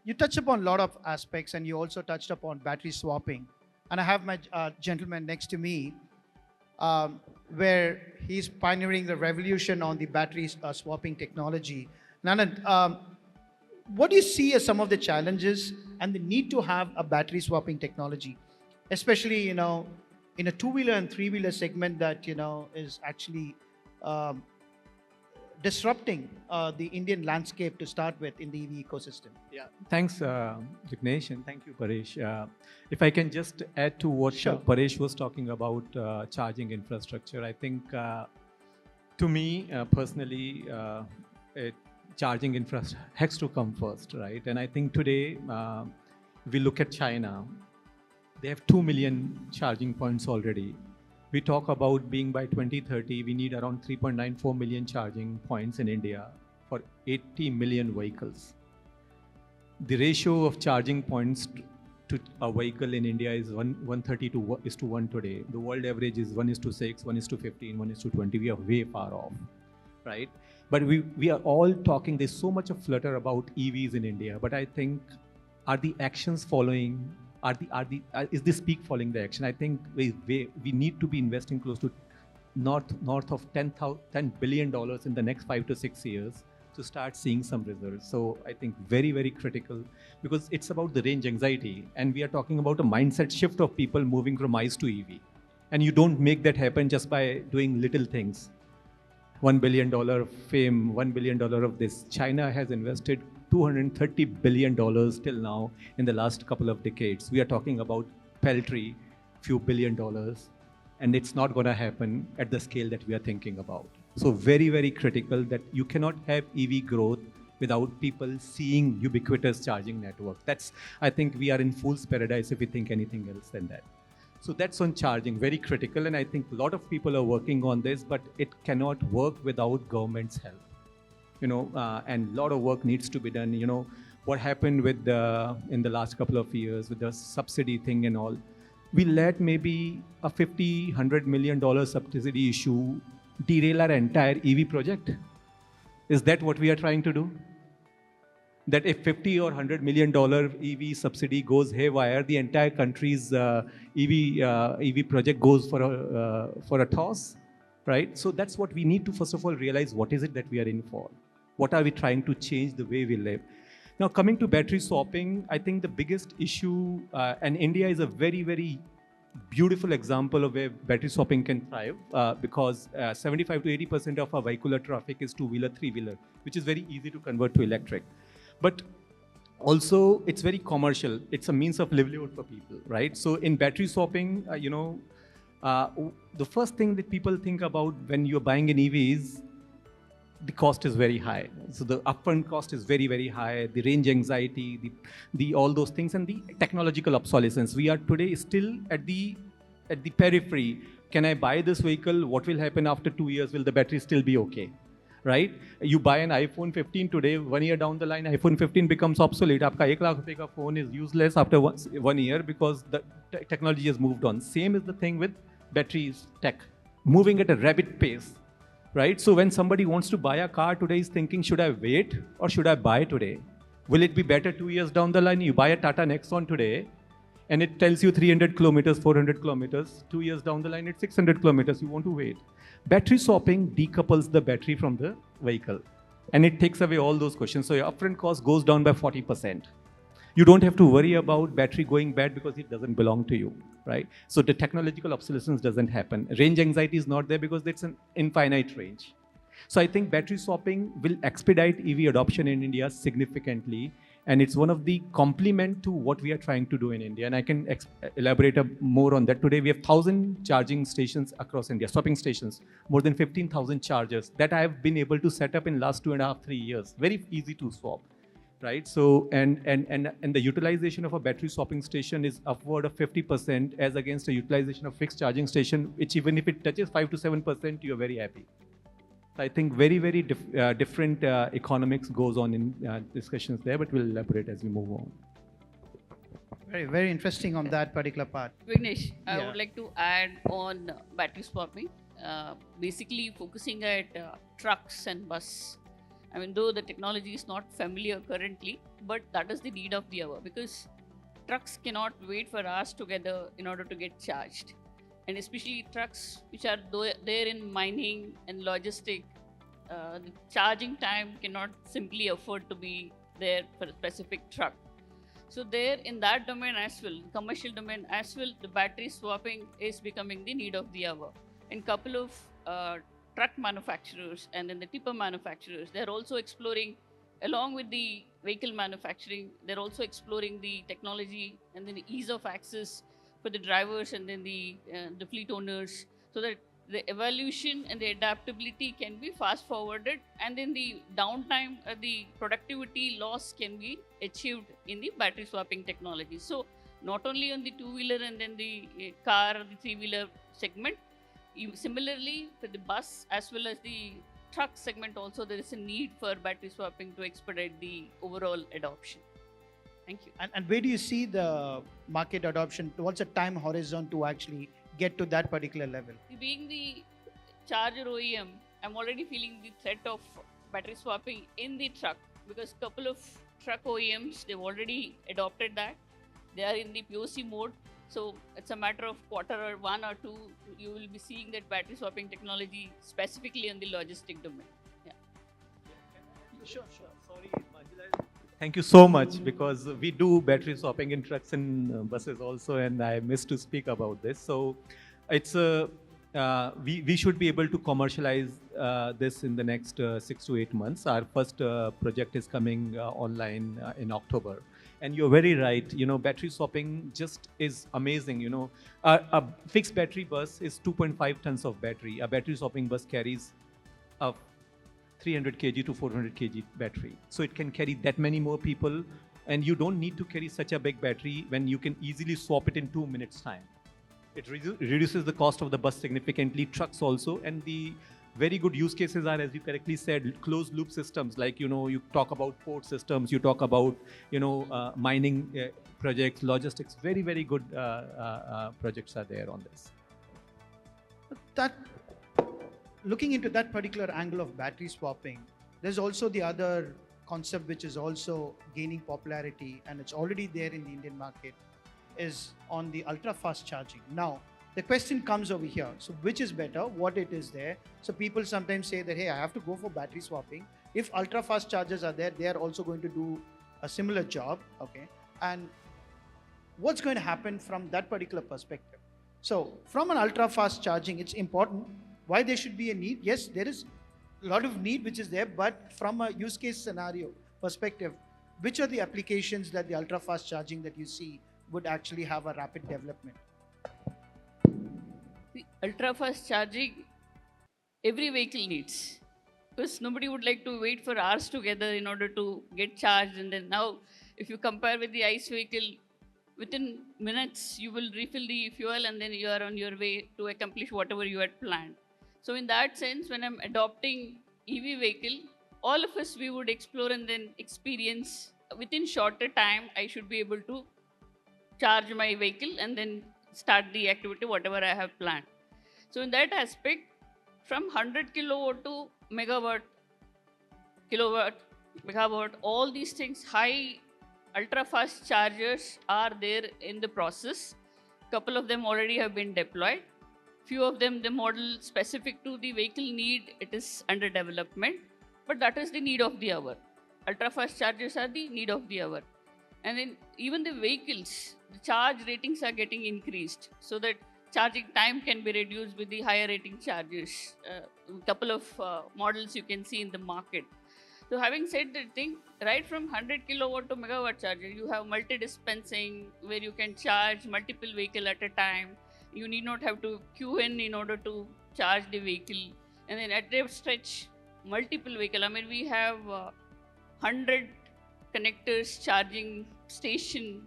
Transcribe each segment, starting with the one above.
you touched upon a lot of aspects, and you also touched upon battery swapping. And I have my gentleman next to me, where he's pioneering the revolution on the battery swapping technology. Nanand, what do you see as some of the challenges and the need to have a battery swapping technology, especially in a two-wheeler and three-wheeler segment that is actually um, disrupting the Indian landscape to start with in the EV ecosystem? Yeah, thanks, Vignesh, and thank you, Paresh. If I can just add to what Sure. Paresh was talking about charging infrastructure, I think to me personally, charging infrastructure has to come first, right? And I think today, we look at China, they have 2 million charging points already. We talk about being by 2030, we need around 3.94 million charging points in India for 80 million vehicles. The ratio of charging points to a vehicle in India is 130 to 1 today. The world average is 1:6, 1:15, 1:20. We are way far off, right? But we are all talking, there's so much of flutter about EVs in India, but I think, are the actions following, is this peak following the action? I think we need to be investing close to north of $10 billion in the next 5 to 6 years to start seeing some results. So I think very, very critical, because it's about the range anxiety, and we are talking about a mindset shift of people moving from ICE to EV. And you don't make that happen just by doing little things. $1 billion of fame, $1 billion of this. China has invested $230 billion till now in the last couple of decades. We are talking about peltry, few billion dollars, and it's not going to happen at the scale that we are thinking about. So very, very critical that you cannot have EV growth without people seeing ubiquitous charging network. I think we are in fool's paradise if we think anything else than that. So that's on charging, very critical, and I think a lot of people are working on this, but it cannot work without government's help. And a lot of work needs to be done. What happened with in the last couple of years with the subsidy thing and all, we let maybe a $100 million subsidy issue derail our entire EV project. Is that what we are trying to do? That if $50 or $100 million EV subsidy goes haywire, the entire country's EV project goes for a toss, right? So that's what we need to first of all realize. What is it that we are in for? What are we trying to change the way we live? Now, coming to battery swapping, I think the biggest issue, and India is a very, very beautiful example of where battery swapping can thrive, because 75 to 80% of our vehicular traffic is two-wheeler, three-wheeler, which is very easy to convert to electric. But also, it's very commercial. It's a means of livelihood for people, right? So in battery swapping, the first thing that people think about when you're buying an EV is the cost is very high. So the upfront cost is very, very high. The range anxiety, the all those things, and the technological obsolescence. We are today still at the periphery. Can I buy this vehicle? What will happen after 2 years? Will the battery still be okay? Right? You buy an iPhone 15 today, 1 year down the line, iPhone 15 becomes obsolete. Aapka 1 lakh rupees ka phone is useless after 1 year because the technology has moved on. Same is the thing with batteries tech, moving at a rapid pace, right? So when somebody wants to buy a car today, is thinking, should I wait or should I buy today? Will it be better 2 years down the line? You buy a Tata Nexon today, and it tells you 300 kilometers, 400 kilometers. 2 years down the line, it's 600 kilometers. You want to wait. Battery swapping decouples the battery from the vehicle, and it takes away all those questions. So your upfront cost goes down by 40%. You don't have to worry about battery going bad because it doesn't belong to you, right? So the technological obsolescence doesn't happen. Range anxiety is not there because it's an infinite range. So I think battery swapping will expedite EV adoption in India significantly, and it's one of the complement to what we are trying to do in India. And I can elaborate more on that. Today we have 1,000 charging stations across India, swapping stations, more than 15,000 chargers that I have been able to set up in last 2.5, 3 years. Very easy to swap, right? So, and the utilization of a battery swapping station is upward of 50% as against a utilization of fixed charging station, which even if it touches 5 to 7%, you're very happy. I think very, very different economics goes on in discussions there, but we'll elaborate as we move on. Very, very interesting on that particular part. Vignesh, I Yeah. would like to add on battery swapping, basically focusing at trucks and bus. I mean, though the technology is not familiar currently, but that is the need of the hour because trucks cannot wait for hours together in order to get charged. And especially trucks which are there in mining and logistic, the charging time cannot simply afford to be there for a specific truck. So there in that domain as well, commercial domain as well, the battery swapping is becoming the need of the hour. And couple of truck manufacturers and then the tipper manufacturers, they're also exploring, along with the vehicle manufacturing, they're also exploring the technology and then the ease of access for the drivers and then the fleet owners, so that the evolution and the adaptability can be fast forwarded, and then the downtime or the productivity loss can be achieved in the battery swapping technology. So not only on the two-wheeler and then the car or the three-wheeler segment, similarly for the bus as well as the truck segment also, there is a need for battery swapping to expedite the overall adoption. Thank you. And where do you see the market adoption? What's the time horizon to actually get to that particular level? Being the charger OEM, I'm already feeling the threat of battery swapping in the truck because couple of truck OEMs, they've already adopted that. They are in the POC mode. So it's a matter of quarter or 1 or 2, you will be seeing that battery swapping technology specifically in the logistic domain. Yeah. Sure. Sorry, Manjula. Thank you so much, because we do battery swapping in trucks and buses also, and I missed to speak about this. So it's we should be able to commercialize this in the next 6 to 8 months. Our first project is coming online in October. And you're very right, battery swapping just is amazing. A fixed battery bus is 2.5 tons of battery. A battery swapping bus carries a 300 kg to 400 kg battery. So it can carry that many more people, and you don't need to carry such a big battery when you can easily swap it in 2 minutes time. It reduces the cost of the bus significantly, trucks also, and the very good use cases are, as you correctly said, closed loop systems. Like, you talk about port systems, you talk about, mining projects, logistics, very, very good projects are there on this. That looking into that particular angle of battery swapping, there's also the other concept which is also gaining popularity and it's already there in the Indian market, is on the ultra fast charging. Now, the question comes over here. So which is better? What it is there? So people sometimes say that, hey, I have to go for battery swapping. If ultra fast chargers are there, they are also going to do a similar job. Okay. And what's going to happen from that particular perspective? So from an ultra fast charging, it's important. Why there should be a need? Yes, there is a lot of need which is there, but from a use case scenario perspective, which are the applications that the ultra fast charging that you see would actually have a rapid development? The ultra fast charging, every vehicle needs, because nobody would like to wait for hours together in order to get charged. And then now, if you compare with the ICE vehicle, within minutes you will refill the fuel and then you are on your way to accomplish whatever you had planned. So in that sense, when I'm adopting EV vehicle, all of us, we would explore and then experience within shorter time. I should be able to charge my vehicle and then start the activity whatever I have planned. So in that aspect, from 100 kilowatt to megawatt, kilowatt, megawatt, all these things, high ultra fast chargers are there in the process. Couple of them already have been deployed. Few of them, the model specific to the vehicle need, it is under development, but that is the need of the hour. Ultra fast chargers are the need of the hour. And then even the vehicles, the charge ratings are getting increased so that charging time can be reduced with the higher rating chargers. A couple of models you can see in the market. So having said that thing, right from 100 kilowatt to megawatt charger, you have multi-dispensing where you can charge multiple vehicle at a time. You need not have to queue in order to charge the vehicle. And then at that stretch, multiple vehicle. I mean, we have 100 connectors charging station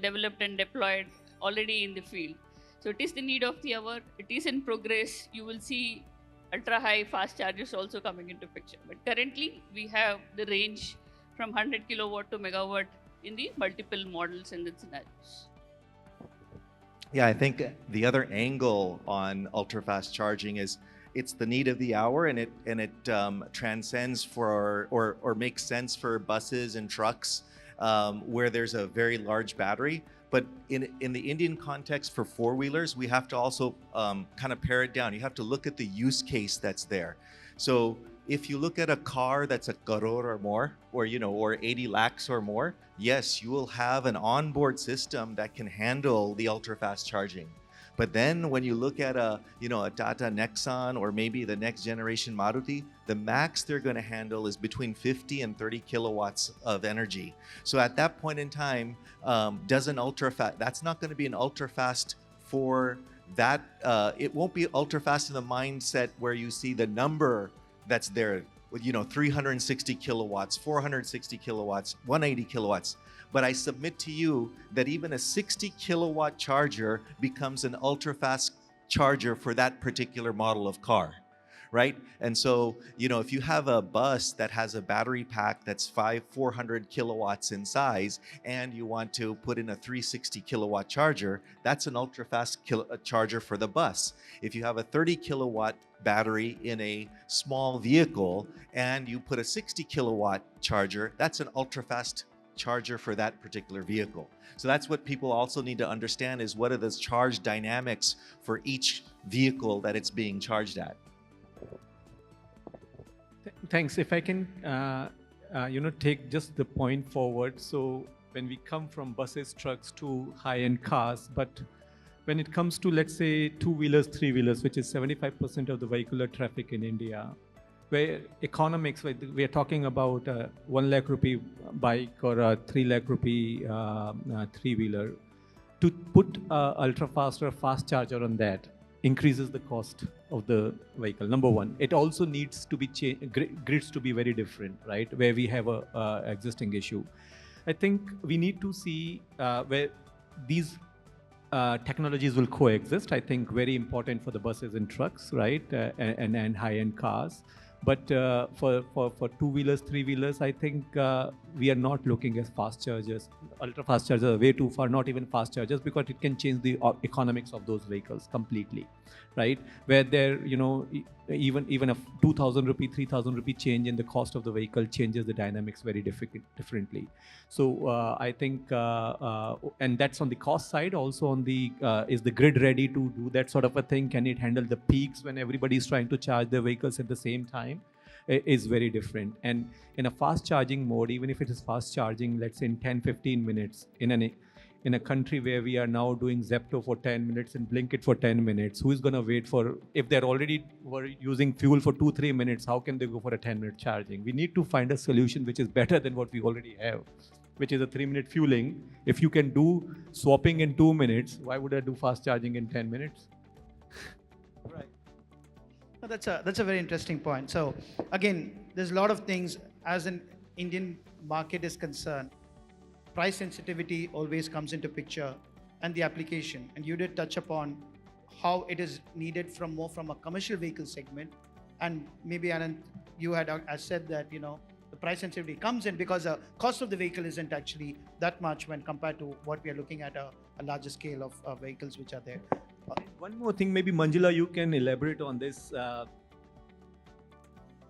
developed and deployed already in the field. So it is the need of the hour. It is in progress. You will see ultra high fast chargers also coming into picture. But currently we have the range from 100 kilowatt to megawatt in the multiple models and the scenarios. Yeah, I think the other angle on ultra fast charging is it's the need of the hour, and it transcends for or makes sense for buses and trucks where there's a very large battery. But in the Indian context for four-wheelers, we have to also kind of pare it down. You have to look at the use case that's there. So if you look at a car that's a crore or more, or or 80 lakhs or more, yes, you will have an onboard system that can handle the ultra-fast charging. But then when you look at a Tata Nexon or maybe the next generation Maruti, the max they're going to handle is between 50 and 30 kilowatts of energy. So at that point in time, that's not going to be an ultra fast for that. It won't be ultra fast in the mindset where you see the number that's there with 360 kilowatts, 460 kilowatts, 180 kilowatts. But I submit to you that even a 60 kilowatt charger becomes an ultra fast charger for that particular model of car, right? And so, if you have a bus that has a battery pack that's 400 kilowatts in size, and you want to put in a 360 kilowatt charger, that's an ultra fast charger for the bus. If you have a 30 kilowatt battery in a small vehicle and you put a 60 kilowatt charger, that's an ultra fast charger for that particular vehicle. So that's what people also need to understand, is what are the charge dynamics for each vehicle that it's being charged at. Thanks. If I can, take just the point forward. So when we come from buses, trucks to high-end cars, but when it comes to, let's say, two-wheelers, three-wheelers, which is 75% of the vehicular traffic in India, where economics, we are talking about a 1 lakh rupee bike or a 3 lakh rupee three-wheeler. To put ultra-fast or fast charger on that increases the cost of the vehicle, number one. It also needs to be grids to be very different, right, where we have a existing issue. I think we need to see where these technologies will coexist. I think very important for the buses and trucks, right, and high-end cars. But for two-wheelers, three-wheelers, I think we are not looking at fast chargers. Ultra-fast chargers are way too far, not even fast chargers, because it can change the economics of those vehicles completely, right? Where there, even a 2,000 rupee, 3,000 rupee change in the cost of the vehicle changes the dynamics very differently. So I think, and that's on the cost side. Also on the, is the grid ready to do that sort of a thing? Can it handle the peaks when everybody is trying to charge their vehicles at the same time? Is very different. And in a fast charging mode, even if it is fast charging, let's say in 10-15 minutes, in a country where we are now doing Zepto for 10 minutes and Blinkit for 10 minutes, who is going to wait for, if they're already were using fuel for 2-3 minutes, how can they go for a 10-minute charging? We need to find a solution which is better than what we already have, which is a 3-minute fueling. If you can do swapping in 2 minutes, why would I do fast charging in 10 minutes? Right. No, that's a very interesting point. So again, there's a lot of things as an Indian market is concerned. Price sensitivity always comes into picture, and the application. And you did touch upon how it is needed more from a commercial vehicle segment. And maybe Anand, you had said that the price sensitivity comes in because the cost of the vehicle isn't actually that much when compared to what we are looking at a larger scale of vehicles which are there. One more thing, maybe Manjula, you can elaborate on this.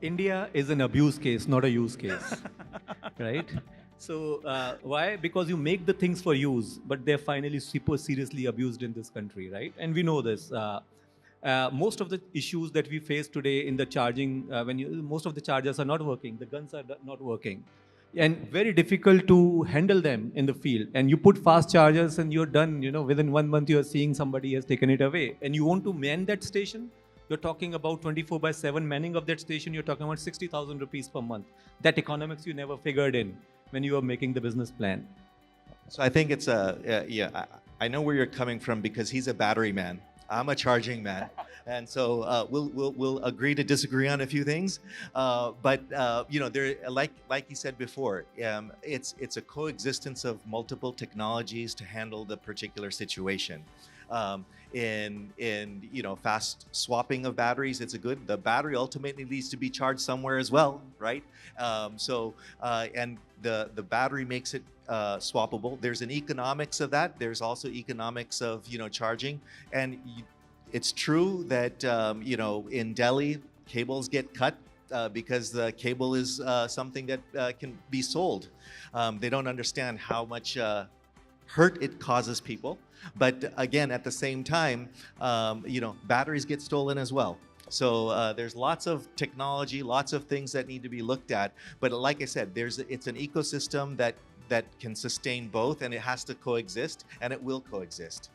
India is an abuse case, not a use case, right? So why? Because you make the things for use, but they're finally super seriously abused in this country, right? And we know this. Most of the issues that we face today in the charging, most of the chargers are not working, the guns are not working, and very difficult to handle them in the field. And you put fast chargers and you're done, within 1 month you're seeing somebody has taken it away. And you want to man that station, you're talking about 24/7 manning of that station, you're talking about 60,000 rupees per month. That economics you never figured in when you were making the business plan. So I think it's I know where you're coming from, because he's a battery man. I'm a charging man, and so we'll agree to disagree on a few things. But there, like you said before, it's a coexistence of multiple technologies to handle the particular situation. In fast swapping of batteries, the battery ultimately needs to be charged somewhere as well, right? And the battery makes it swappable. There's an economics of that. There's also economics of charging, and it's true that in Delhi cables get cut because the cable is something that can be sold. They don't understand how much hurt it causes people. But again, at the same time, batteries get stolen as well. So there's lots of technology, lots of things that need to be looked at. But like I said, it's an ecosystem that can sustain both, and it has to coexist, and it will coexist.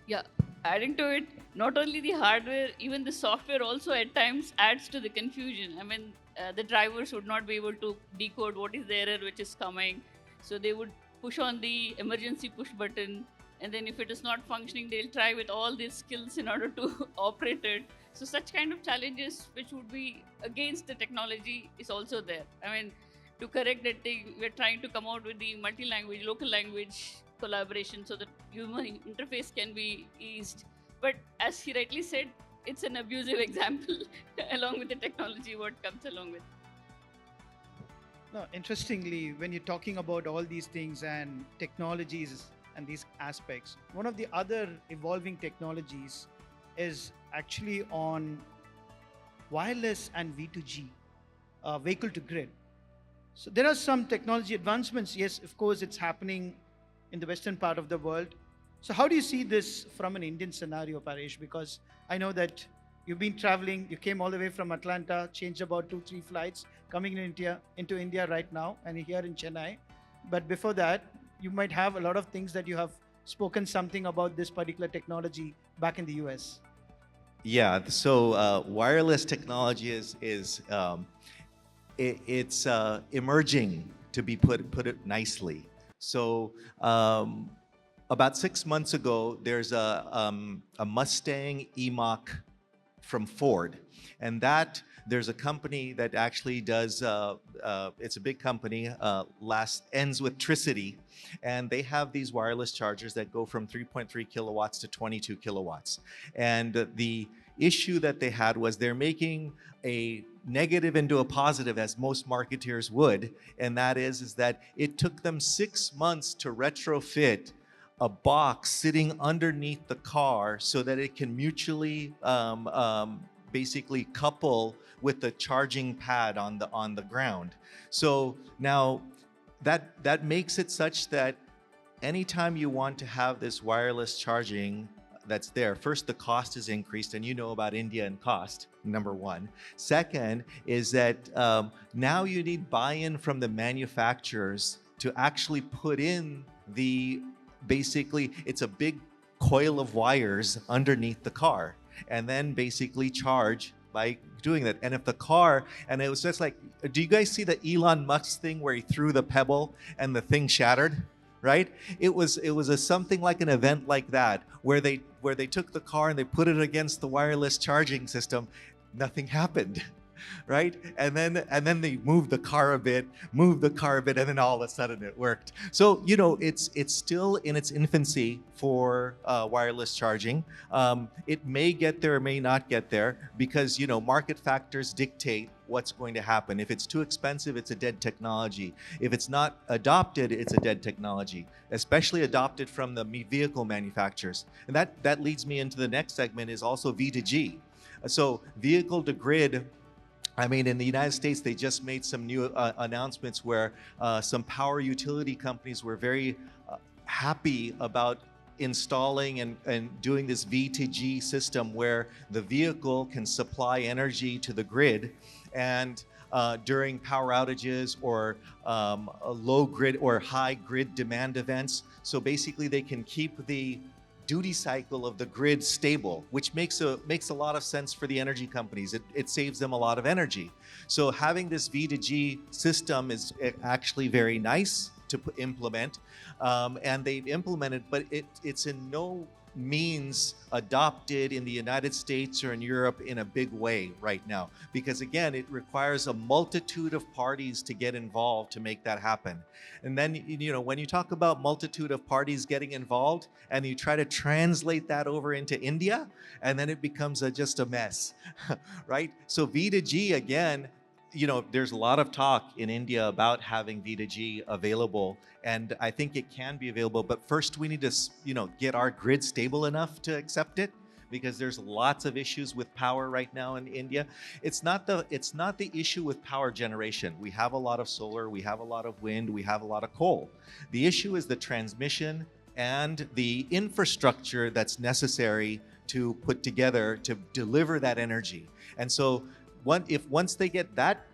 Yeah, adding to it, not only the hardware, even the software also at times adds to the confusion. I mean, the drivers would not be able to decode what is the error which is coming. So they would push on the emergency push button, and then if it is not functioning, they'll try with all these skills in order to operate it. So such kind of challenges which would be against the technology is also there. I mean, to correct that thing, we're trying to come out with the multi-language, local language collaboration so that human interface can be eased. But as he rightly said, it's an abusive example along with the technology, what comes along with. No, interestingly, when you're talking about all these things and technologies and these aspects, one of the other evolving technologies is actually on wireless and V2G, vehicle to grid. So there are some technology advancements. Yes, of course, it's happening in the western part of the world. So how do you see this from an Indian scenario, Paresh? Because I know that you've been traveling, you came all the way from Atlanta, changed about 2-3 flights, coming into India right now, and here in Chennai. But before that, you might have a lot of things that you have spoken something about this particular technology back in the US. Yeah, so wireless technology it's emerging, to be put it nicely. So about 6 months ago, there's a Mustang E-Mach from Ford, and there's a company that actually does. It's a big company. Ends with Tricity, and they have these wireless chargers that go from 3.3 kilowatts to 22 kilowatts. And the issue that they had was they're making a negative into a positive, as most marketeers would, and that is that it took them 6 months to retrofit a box sitting underneath the car so that it can mutually basically couple with the charging pad on the ground. So now that makes it such that anytime you want to have this wireless charging that's there, first, the cost is increased, and you know about India and cost, number one. Second is that now you need buy-in from the manufacturers to actually put in basically, it's a big coil of wires underneath the car, and then basically charge by doing that. And if the car, and it was just like, do you guys see the Elon Musk thing where he threw the pebble and the thing shattered? Right? It was something like an event like that where they took the car and they put it against the wireless charging system. Nothing happened. Right? And then they moved the car a bit, and then all of a sudden it worked. So it's still in its infancy for wireless charging. It may get there, or may not get there, because market factors dictate what's going to happen. If it's too expensive, it's a dead technology. If it's not adopted, it's a dead technology, especially adopted from the vehicle manufacturers. And that leads me into the next segment, is also V2G. So vehicle to grid. I mean, in the United States, they just made some new announcements where some power utility companies were very happy about installing and doing this V2G system where the vehicle can supply energy to the grid, and during power outages or low grid or high grid demand events. So basically they can keep the duty cycle of the grid stable, which makes a lot of sense for the energy companies. It saves them a lot of energy. So having this V2G system is actually very nice to implement, and they've implemented, but it's in no means adopted in the United States or in Europe in a big way right now, because again, it requires a multitude of parties to get involved to make that happen. And then when you talk about multitude of parties getting involved and you try to translate that over into India, and then it becomes just a mess. Right? So V2G, again, there's a lot of talk in India about having V2G available, and I think it can be available, but first we need to, get our grid stable enough to accept it. because there's lots of issues with power right now in India. It's not the issue with power generation. We have a lot of solar, we have a lot of wind, we have a lot of coal. The issue is the transmission and the infrastructure that's necessary to put together to deliver that energy. And so once they get that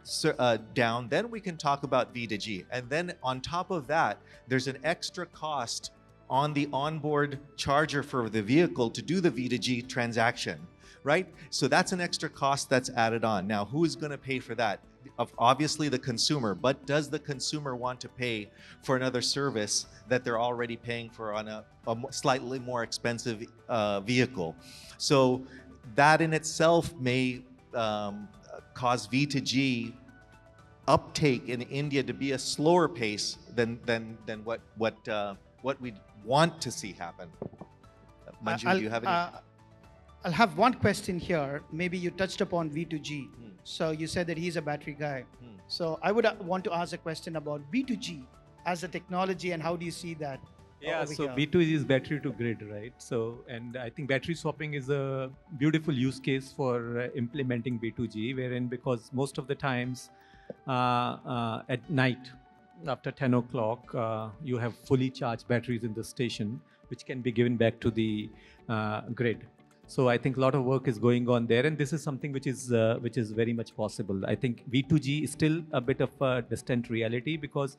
down, then we can talk about V2G. And then on top of that, there's an extra cost on the onboard charger for the vehicle to do the V2G transaction, right? So that's an extra cost that's added on. Now, who is going to pay for that? Obviously the consumer, but does the consumer want to pay for another service that they're already paying for on a slightly more expensive vehicle? So that in itself may cause V2G uptake in India to be a slower pace than what we'd want to see happen. Manju, do you have any? I'll have one question here. Maybe you touched upon V2G. So you said that he's a battery guy. So I would want to ask a question about B2G as a technology, and how do you see that? Yeah, over so here? B2G is battery to grid, right? So, and I think battery swapping is a beautiful use case for implementing B2G, wherein because most of the times at night, after 10 o'clock, you have fully charged batteries in the station, which can be given back to the grid. So I think a lot of work is going on there, and this is something which is very much possible. I think V2G is still a bit of a distant reality because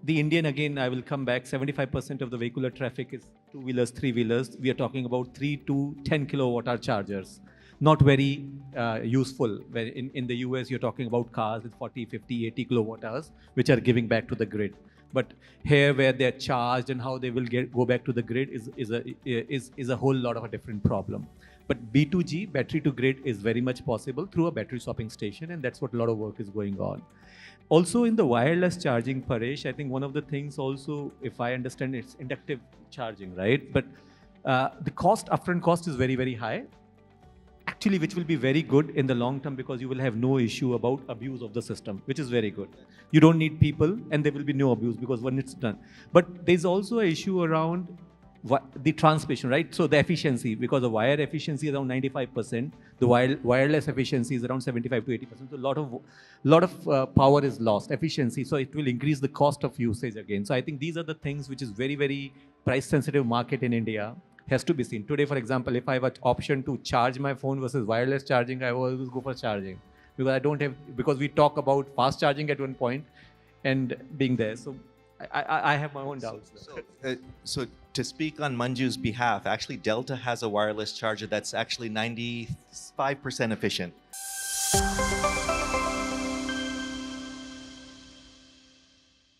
the Indian, again, I will come back, 75% of the vehicular traffic is two-wheelers, three-wheelers. We are talking about 3 to 10 kilowatt-hour chargers. Not very useful. Where in the US, you're talking about cars with 40, 50, 80 kilowatt-hours, which are giving back to the grid. But here, where they're charged and how they will go back to the grid is a whole lot of a different problem. But B2G, battery to grid, is very much possible through a battery swapping station, and that's what a lot of work is going on. Also in the wireless charging, Paresh, I think one of the things also, if I understand, it's inductive charging, right? But the upfront cost is very, very high. Actually, which will be very good in the long term because you will have no issue about abuse of the system, which is very good. You don't need people and there will be no abuse because when it's done. But there's also an issue around the transmission, right? So the efficiency, because the wire efficiency is around 95%, the wireless efficiency is around 75 to 80%. So a lot of power is lost, efficiency. So it will increase the cost of usage again. So I think these are the things which is very, very price sensitive market in India. Has to be seen. Today, for example, if I have an option to charge my phone versus wireless charging, I always go for charging because we talk about fast charging at one point and being there. So I have my own doubts. So to speak on Manju's behalf, actually Delta has a wireless charger that's actually 95% efficient.